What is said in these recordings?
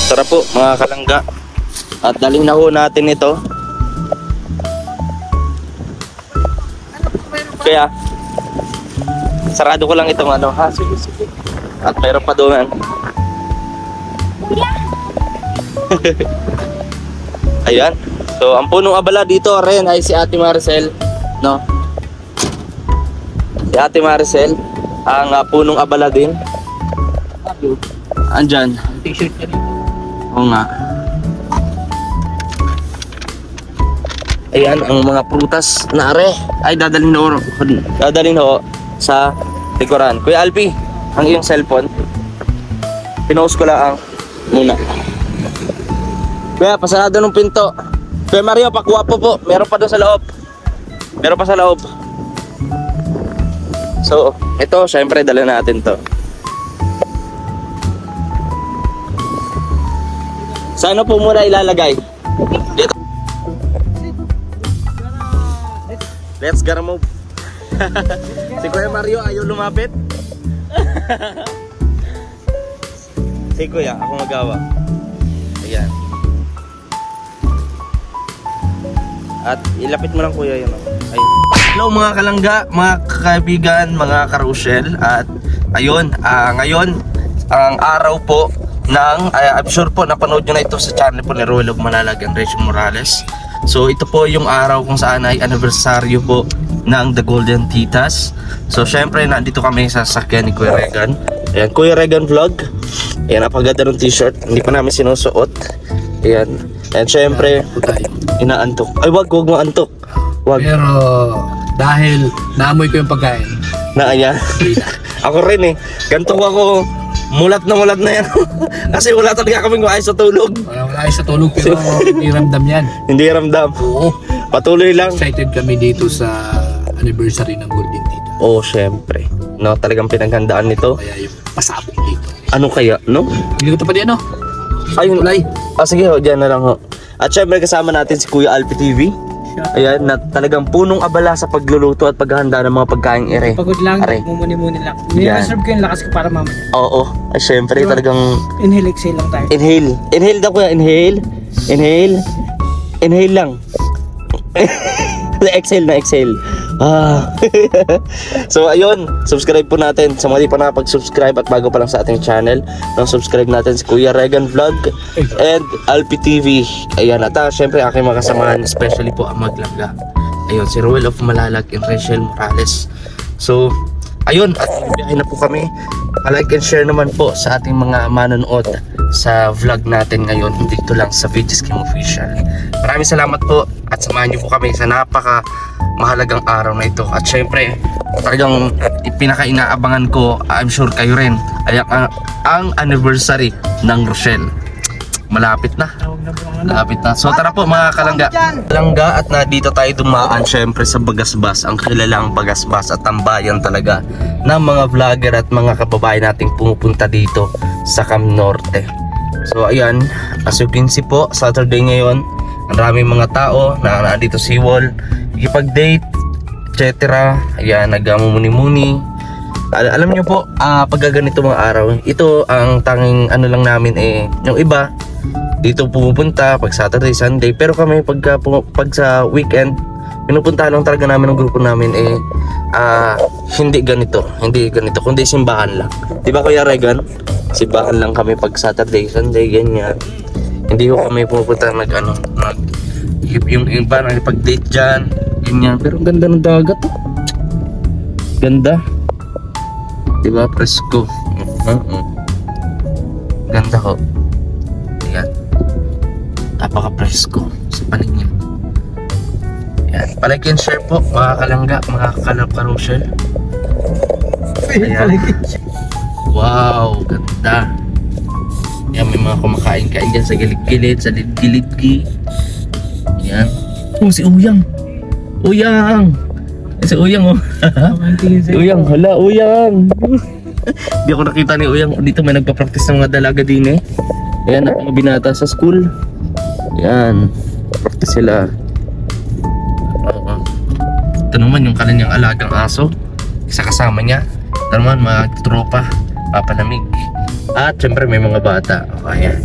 Tara po mga kalangga. At dalhin na ho natin ito. Kaya sarado ko lang itong ano ha. Sige, sige. At mayroon pa doon. Ayan. So ang punong abala dito rin ay si Ate Maricel, no? Si Ate Maricel ang punong abala din. Andyan. T-shirt ka dito. Oo nga. Ayan ang mga prutas na are ay dadalhin ho sa likuran. Kuya Alpi, ang iyong cellphone pinost ko lang muna. Kuya, pasarado ng pinto. Kuya Mario, pakuha po. Meron pa doon sa loob. Meron pa sa loob. So, ito syempre dala natin to. Saan po muna ilalagay? Dito. Let's go move. Si Kuya Mario ayaw lumapit. Si Kuya, ako magawa. Ayan. At ilapit mo lang Kuya yun. Ayun. Hello mga kalangga, mga kaibigan, mga karusyel. At ayun, ngayon ang araw po ng, I'm sure po napanood nyo na ito sa channel po ni Rolog Malalag and Rachel Morales. So ito po yung araw kung saan ay anibersaryo po ng The Golden Titas. So syempre nandito kami sa sasakyan ni Kuya Regan. Ayan, Kuya Regan Vlog. Ayan, napaganda ng t-shirt. Hindi pa namin sinusuot. Ayan. And syempre inaantok. Ay wag mo antok. Wag. Pero dahil naamoy ko yung pagkain. Naaya. Ako rin eh. Ganto ako. Mulat na yan. Kasi wala talaga kaming maayos sa tulog. Wala ayos sa tulog pero hindi ramdam yan. Hindi ramdam. Oo. Patuloy lang. Excited kami dito sa anniversary ng Golden Tita. Oo, syempre. No, talagang pinaghandaan nito. Kaya yung pasabog dito. Ano kaya, no? Hindi ko ito pa di ano? Ayun. Kulay. Sige ho, dyan na lang ho. At syempre kasama natin si Kuya Alpi TV. Ayan, na talagang punong abala sa pagluluto at paghahanda ng mga pagkain ere. Pagod lang, Aray. mumuni-muni lang. Yan. Nire-reserve ko yung lakas ko para mamaya. Oo, ay syempre Diba? talagang Inhale, exhale lang tayo. inhale. Inhale daw Kuya, inhale. Inhale. Inhale lang. Exhale na, exhale. So ayun, subscribe po natin sa mga di pa nakapag-subscribe at bago pa lang sa ating channel. Nang subscribe natin si Kuya Regan Vlog and Alpi TV. Ayan, at syempre aking mga kasamahan, especially po ang maglangga. Ayun, si Roel of Malalag and Rachel Morales. So ayun, at biyahe na po kami. Like and share naman po sa ating mga manonood sa vlog natin ngayon dito lang sa Videos Game Official. Maraming salamat po at samahan niyo po kami sa napaka mahalagang araw na ito. At syempre talagang pinaka-inaabangan ko, I'm sure kayo rin, ay ang anniversary ng Rochelle. Malapit na. Malapit na. So tara po mga kalangga at na dito tayo dumaan syempre sa Bagasbas, ang kilalang Bagasbas at tambayan talaga ng mga vlogger at mga kababayan nating pumupunta dito sa Cam Norte. So ayan, as you can see po, Saturday ngayon, ang maraming mga tao na nandito si Wall, ikipag-date, etc. Ayan, nagmumuni-muni. Alam nyo po, pag ganito mga araw, ito ang tanging ano lang namin yung iba dito pumupunta pag Saturday, Sunday, pero kami pag sa weekend pinupuntahan lang talaga namin ng grupo namin hindi ganito kundi simbahan lang, di ba Kuya Regan? Simbahan lang kami pag Saturday, Sunday, ganyan. Hindi ko kami pupunta yung iba nagpag-date dyan, ganyan. Pero ang ganda ng dagat, ganda, di ba? Presko. Ganda ho. Ayan, napaka-presko sa paningin. Ayan, palike and share po mga kalangga, mga kalap-karusyel. Ayan. Wow, ganda. Ayan, may mga kumakain-kain dyan sa gilid-gilid, sa gilid-gilid. Ayan. Oh, si Uyang. Uyang. Si Uyang, oh. Si Uyang, hala, Uyang. Hindi ako nakita ni Uyang. Dito may nagpa-practice ng mga dalaga din eh. Ayan, mga binata sa school. Ayan, practice sila. Ito naman yung kanilang alagang aso, isa kasama niya. Ito naman mga tropa, papalamig. At syempre may mga bata. Ayan.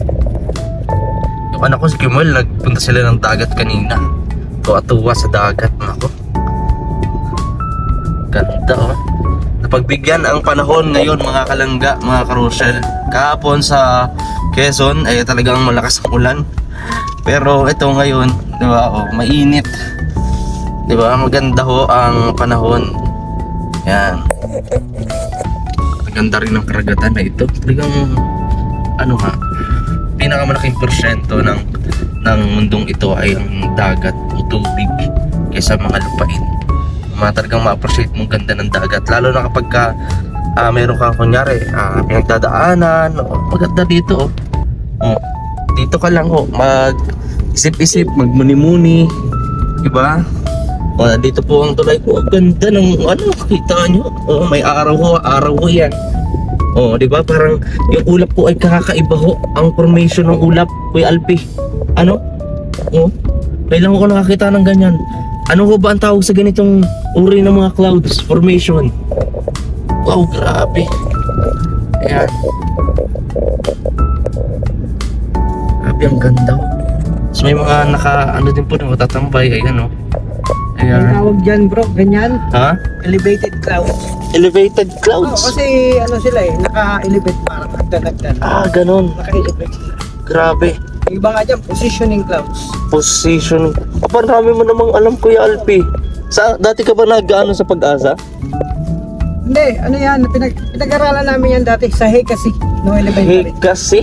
Yung anak ko si Kimuel, nagpunta sila ng dagat kanina. Tuwa-tuwa sa dagat. Nako. Ganda oh. Napagbigyan ang panahon ngayon mga kalangga, mga karusyel. Kahapon sa Quezon ay talagang malakas ang ulan. Pero ito ngayon, di ba, oh, mainit. Di ba, maganda ho ang panahon. Yan. Maganda rin ang karagatan na ito. Talagang, ano nga, pinakamalaking porsyento ng mundong ito ay ang dagat o tubig kaysa mga lupain. Talagang ma-appreciate mong ganda ng dagat. Lalo na kapag ka, meron kang kunyari, pinagdadaanan, maganda dito. Oh. Dito ka lang ho, mag-isip-isip, magmuni-muni, diba? O, dito po ang tulay ko. Ang ganda ng ano, kita nyo. O, may araw ho yan. O, diba? Parang yung ulap po ay kakaiba ho. Ang formation ng ulap, Kuya Alpi. Ano? O, kailan ko nakakita ng ganyan. Ano ho ba ang tawag sa ganitong uri ng mga clouds formation? Wow, grabe. Ayan. Grabe, ang ganda. So may mga ano din po na matatambay. Ayan o. Ang Ayan. tawag dyan bro, ganyan. Ha? Elevated clouds. Elevated Oo, clouds? kasi ano sila eh, naka-elevate parang nagdanagdan. Ganun. Naka-elevate sila. Grabe. Yung iba nga dyan, positioning clouds. Position. Marami mo namang alam, Kuya Alpi. Dati ka ba nag-ano sa Pag-asa? Hindi, ano yan, pinag-aralan namin yan dati sa Hekasi. No elementary. Hekasi?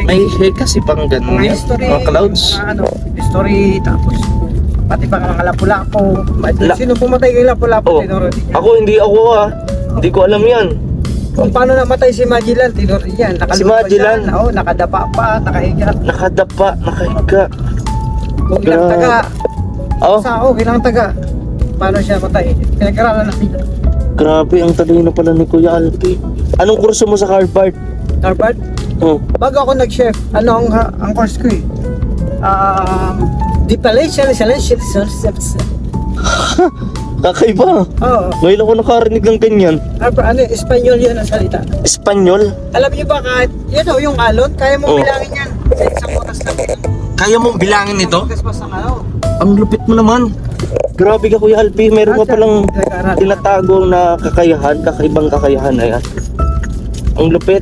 May Hekasi pang ganun Mga yan? history, Mga clouds? mga ano, history, tapos pati pa mga lapu-lapu. Sino pumatay kay lapu-lapu? Oh, Tinuro din yan. hindi ako Hindi ko alam yan. Kung paano namatay si Magellan, tinuro din yan. Si Magellan? Oo, nakadapa pa, nakahiga. Nakadapa, nakahiga. Kung ilang taga, Oh, ilang taga, paano siya matay? Pinag-aralan natin. grabe ang talino pala ni Kuya Alpi. Anong kurso mo sa Harvard? Harvard? Oh, Bago ako nag-chef, ano ang course ko eh? Depilation, kakaiba. Oo. Ngayon ako nakarinig ng ganyan. Ano, Espanyol yun ang salita. Espanyol? Alam niyo ba kahit, yung alon, kaya mo Oh. bilangin yan. Sa isang oras lang. Kaya mong bilangin ito? Kaspas ang ano. Ang lupit mo naman. Grabe ka, Kuya Alpi. Meron ka palang tinatago na kakayahan, kakaibang kakayahan. Ayan. Ang lupit.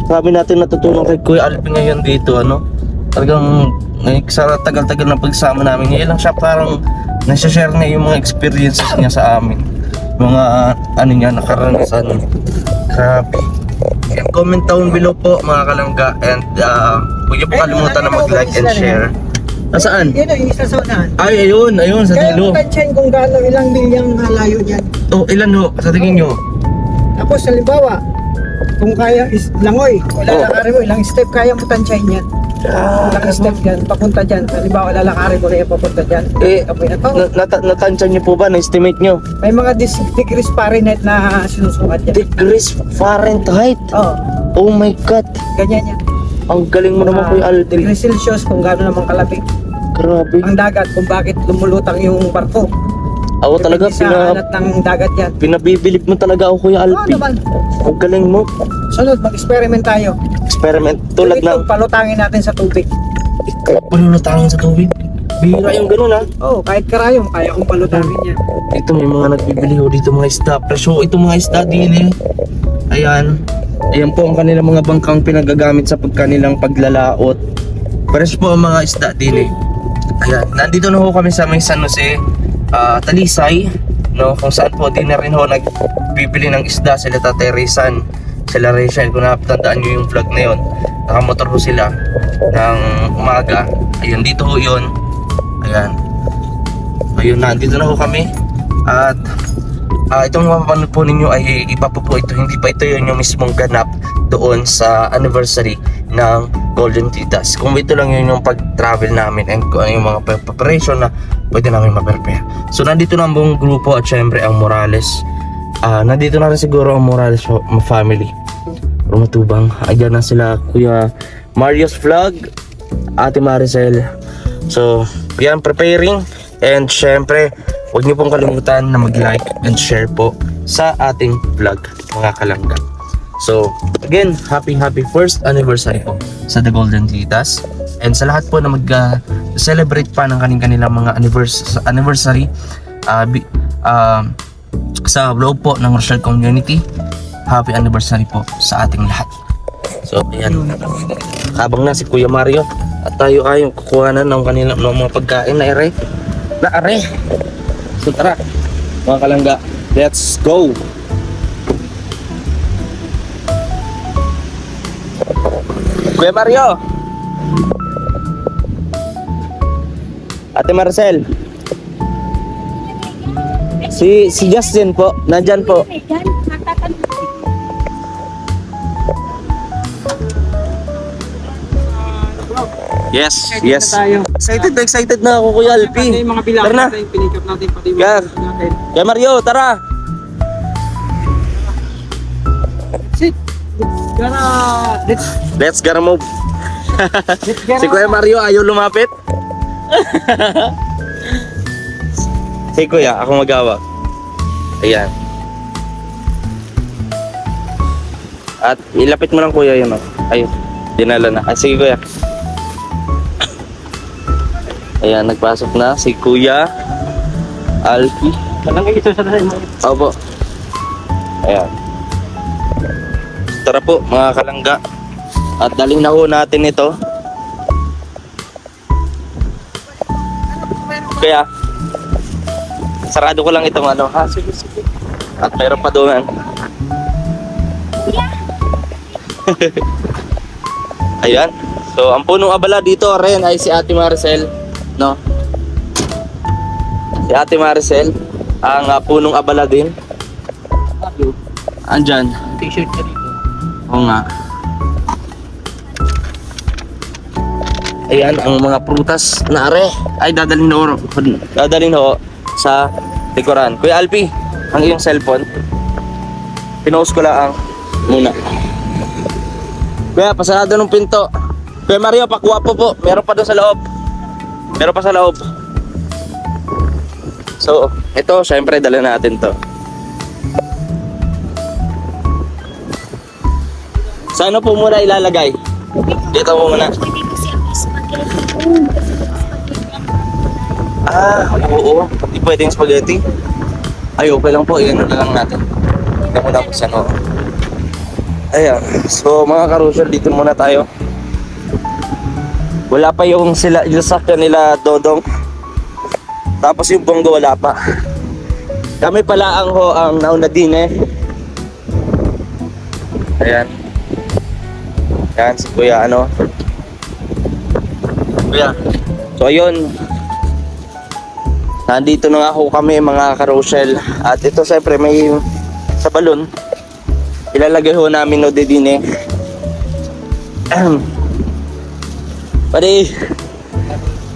Marami natin natutunan kay Kuya Alpi ngayon dito, ano? Talagang sa tagal-tagal na pagsama namin, ngayon lang siya parang nasa-share niya yung mga experiences niya sa amin. Mga ano niya, nakaranasan. Grabe. And comment down below po mga kalangga, and huwag niyo po kalimutan na mag-like and share. Nasaan? Yun yung isa sa unahan. Ay, ayun sa Kaya dulo. mo tansyahin kung gaano ilang milyang layo niyan. Oh, ilan ho? Sa tingin nyo? Tapos halimbawa, kung kaya langoy, lalakarin mo, ilang step kaya mo tansyahin yan. Ilang step yan, papunta dyan. Halimbawa, lalakarin mo na yan, papunta dyan. Natansya nyo po ba? Na-estimate nyo? May mga degrees Fahrenheit na sinusukat yan. Degrees Fahrenheit? Oo, Oh my God! ganyan yan. Ang galing mo naman, Kuya Alpi. Degrees Celsius kung gaano naman kalapit. Grabe. Ang dagat, kung bakit lumulutang yung barko. Ako talaga, Depende sa alat ng dagat yan. pinabibilib mo talaga ako, Kuya Oo Alpi. naman. Ang galing mo. Sunod, mag-experiment tayo. Experiment tulad Ito, ng palutangin natin sa tubig. palulutangin sa tubig. Bihira yung ganun, ha? Oo, kahit karayom, kaya kong palutangin yan. Ito may mga nagbibili ho dito mga isda. Presyo ito mga isda din eh. Ayan. Ayan po ang kanilang mga bangkang pinagagamit sa kanilang paglalaot. Presyo po ang mga isda din eh. Ayan. Nandito na ho kami sa may San Jose, Talisay, no? Kung saan po din na rin ho nagbibili ng isda sila Tatay Rizan, sila Rachel. Kung napatandaan nyo yung vlog na yun, nakamotor ho sila ng umaga. Ayun, dito ho yun. Ayan. Ayun, nandito na ho kami. At itong mapapanood po ninyo ay iba po ito. Hindi pa ito yun yung mismong ganap doon sa anniversary ng Golden Titas. Kung ito lang yun yung pag-travel namin and kung ano yung mga preparation na pwede namin ma-prepare. So nandito na ang buong grupo at syempre ang Morales. Nandito na rin siguro ang Morales family. Rumatubang. Ayan na sila Kuya Mario's Vlog, Ate Maricel. So yan, preparing. And syempre, huwag niyo pong kalimutan na mag-like and share po sa ating vlog, mga kalangga. So, again, happy first anniversary po sa The Golden Titas. And sa lahat po na mag-celebrate pa ng kanilang mga anniversary sa loob po ng Rochelle Community, happy anniversary po sa ating lahat. So ayan, habang na si Kuya Mario at tayo ay kukuha na ng kanilang mga pagkain na are. So tara mga kalangga, let's go. Kuya Mario, Ate Marcel, si Justin po, nandyan po. Yes, yes. Excited na ako, Kuya Alpi. Yung mga bilang Tara na. natin, pinikap natin, pati Yeah. natin. Kuya Mario, tara. Sit! Let's gotta move. Let's get Si Kuya Mario ayaw lumapit. Si Kuya, ako magawa. Ayan. At ilapit mo lang Kuya yun. Ayun, dinala na. Sige Kuya. Ayan, nagpasok na si Kuya Alpi. Kalangga ito sa tayo. Opo. Ayan. Tara po mga kalangga. At daling na ho natin ito. Kaya sarado ko lang itong ano ha. Sige. At mayroon pa doon. Ayan. So ang punong abala dito rin ay si Ate Marcel, no? Si Ate Marcel ang punong abala din. Andyan. T-shirt ka dito. Oo nga. Ayan ang mga prutas na are ay dadalhin ho sa likuran. Kuya Alpi, ang iyong cellphone pinost ko lang muna. Kuya, pasarado ng pinto. Kuya Mario, pakuha po. Meron pa doon sa loob. Meron pa sa loob. So, ito syempre dala natin to. Sa ano po muna ilalagay? Dito po muna. Oo. Hindi pwedeng spaghetti. Ay, okay lang po. Iyan na lang natin. Tignan mo na kung saan. Ayan. So, mga karusyal, dito muna tayo. Wala pa yung sakyan nila Dodong. Tapos yung Bongo wala pa. Kami pala ang nauna din eh. Ayan. Ayan si Kuya Kuya. So ayun. Nandito na nga ho kami mga karusyal. At ito syempre may sa balon. Ilalagay ho namin no din eh. Pare.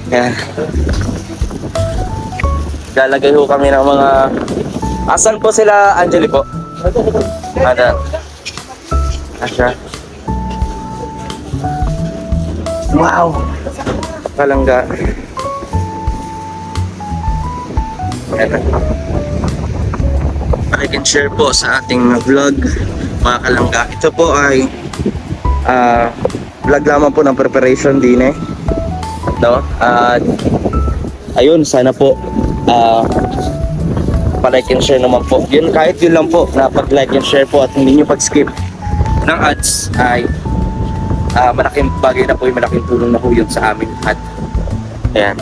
Yan. Ilalagay ho kami ng mga. Asan po sila Angeli po? Ada. Asya. Wow. Kalangga. I can share po sa ating vlog mga kalangga. Ito po ay vlog lamang po ng preparation din eh. No? Ayun, sana po pa-like and share naman po. Yun, kahit yun lang po na pag-like and share po at hindi nyo pag-skip ng ads ay malaking bagay na po, yung malaking tulong na po yun sa amin at ayan.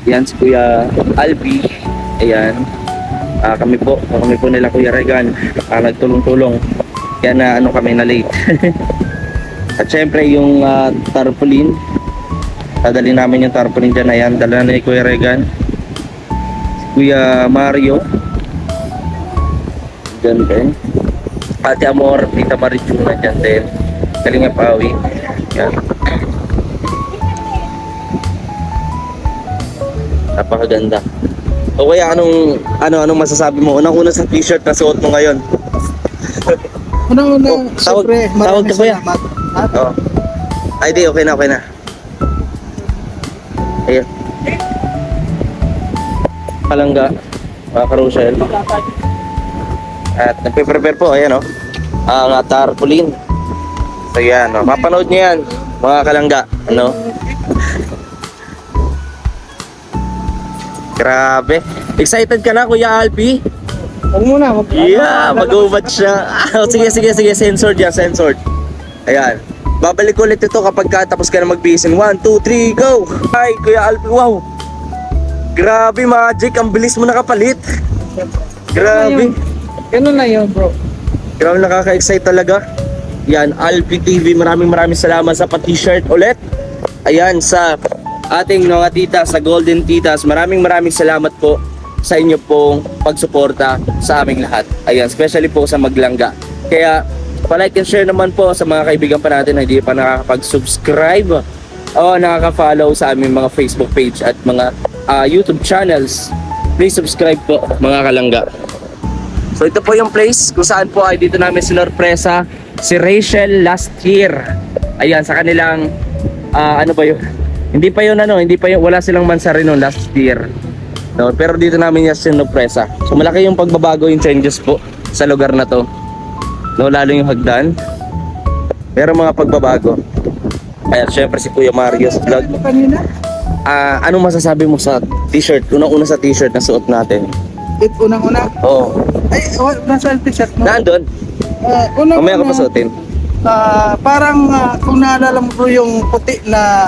Yan si Kuya Alpi. Ayan. Kami po nila Kuya Regan nagtulong-tulong. Kaya na kami na late. At syempre yung tarpaulin. Dadalhin namin yung tarpaulin dyan. Ayan, dala na ni Kuya Regan. Si Kuya Mario. Dyan din. Ate Amor, Tita Marichuna dyan din. Kalinga Pawi. Yan. Napakaganda. O kaya anong masasabi mo? Unang-una sa t-shirt na suot mo ngayon. Unang-una, tawag ka Kuya. Oh. Ay di, okay na. Ayan. Palangga, mga karusyel. At nagpe-prepare po, ayan o, ang tarpaulin. So yan, o. Mapanood niyo yan, mga kalangga, ano? Grabe. Excited ka na, Kuya Alpi? Huwag muna. Yeah, mag-ubat siya. Sige, censored yan, censored. Ayan. Babalik ulit ito kapag tapos ka na mag-bisin. 1, 2, 3, go! Hi, Kuya Alpi, wow! Grabe, magic, ang bilis mo nakapalit. Grabe. Ganun na yun, bro. Grabe, nakaka-excite talaga. Yan, Alpi TV, maraming salamat sa pa-t-shirt ulit. Ayan, sa ating mga tita, sa Golden Titas, maraming salamat po sa inyo pong pagsuporta sa aming lahat. Ayan, especially po sa Maglangga. Kaya, pa-like and share naman po sa mga kaibigan pa natin na hindi pa nakakapag-subscribe o nakaka-follow sa aming mga Facebook page at mga YouTube channels. Please subscribe po, mga kalangga. So ito po yung place kung saan po ay dito namin sinorpresa si Rachel last year. Ayan, sa kanilang ano ba yun? Hindi pa yun, wala silang mansari noon last year. No, pero dito namin yung sinorpresa. So malaki yung pagbabago, yung changes po sa lugar na to. No, lalo yung hagdan. Pero mga pagbabago. Ayan, syempre si Kuya Mario's vlog. Anong masasabi mo sa t-shirt? Unang-una sa t-shirt na suot natin. Unang-una? Oo. Ay, nasa t-shirt mo? Nandun. Mamaya ko pa suotin. Parang kung naalala mo bro yung puti na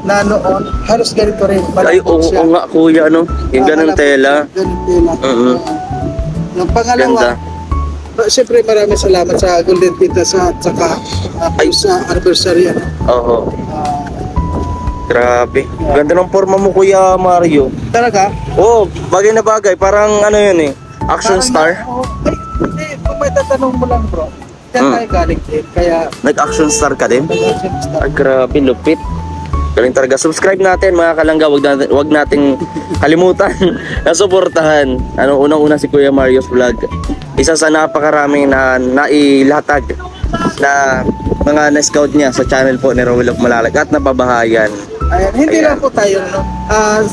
na noon, halos ganito rin. Ay, oo nga kuya, ano? Yung ganang tela. Ganun tela. Yung pangalawa, Ganda. siyempre maraming salamat sa Golden Titas at saka sa anniversary. Oo. Grabe. Ganda ng forma mo, Kuya Mario. Talaga? Oo, bagay na bagay. Parang ano yun eh. Action star. Hindi, kung may tatanong mo lang bro, yan tayo galing din. Kaya, Nag-action star ka din? action star. Ay, grabe, lupit. Galing talaga. Subscribe natin, mga kalangga. Wag nating kalimutan na suportahan. Unang-una si Kuya Mario's vlog. Isa sa napakaraming na nailatag na mga na-scout niya sa channel po ni Rowell of Malalag at nababahayan. Ayan, hindi Ayan. lang po tayo, no?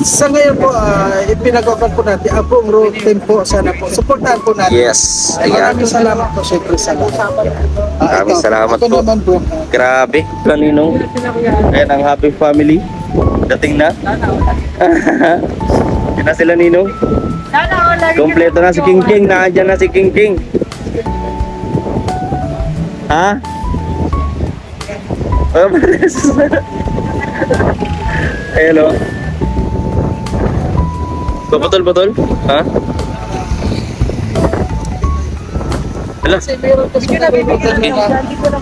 Sa ngayon po, ipinagawa po natin ang buong road team po. Sana po, supportahan po natin. Yes, ayan. Maraming salamat po, syempre sa lahat. Maraming salamat ako po. naman bro. Grabe, kaninong. Ayan ang happy family. Dating na. Yan na sila, Ninong. Kompleto na si King King. Nandiyan na si King King. Ha? Ayan o. Papatol? Ha? Hala?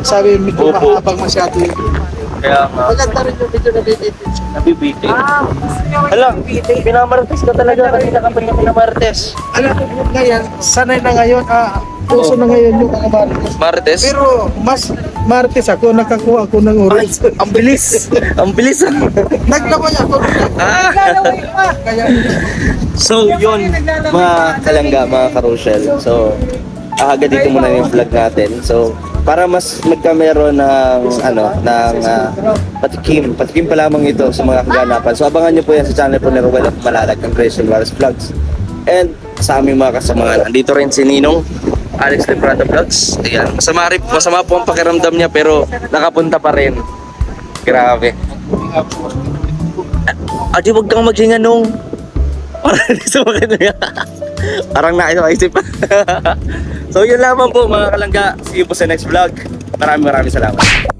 Sabi, medyo Opo. mahabang masyado yun. Kaya nga. Maganda rin yung video na binitin. Nabibitin. Hala, pinamartes ka talaga. Kanina ka pa niya pinamartes. Alam mo, ngayon, sanay na ngayon, puso na ngayon yung mga marites. Martes? Pero mas marites ako, nakakuha ako ng orange. Ang bilis! Ang bilis! Naglaman ako. Kaya, So yun, mga kalangga, mga karosyel. So, agad dito muna yung vlog natin. So, para mas magkameron ng patikim pa lamang ito sa mga kaganapan. So, abangan nyo po yan sa channel po ni Rowell of Malalag ng Rachel Wallace Vlogs. And sa aming mga kasamahan. Andito rin si Ninong Alex Leprado Vlogs. Ayan, masama po ang pakiramdam niya pero nakapunta pa rin. Grabe. Adi, wag kang maghinga nung. Parang naisip. So yun lamang po mga kalangga. See you po sa next vlog. Maraming salamat.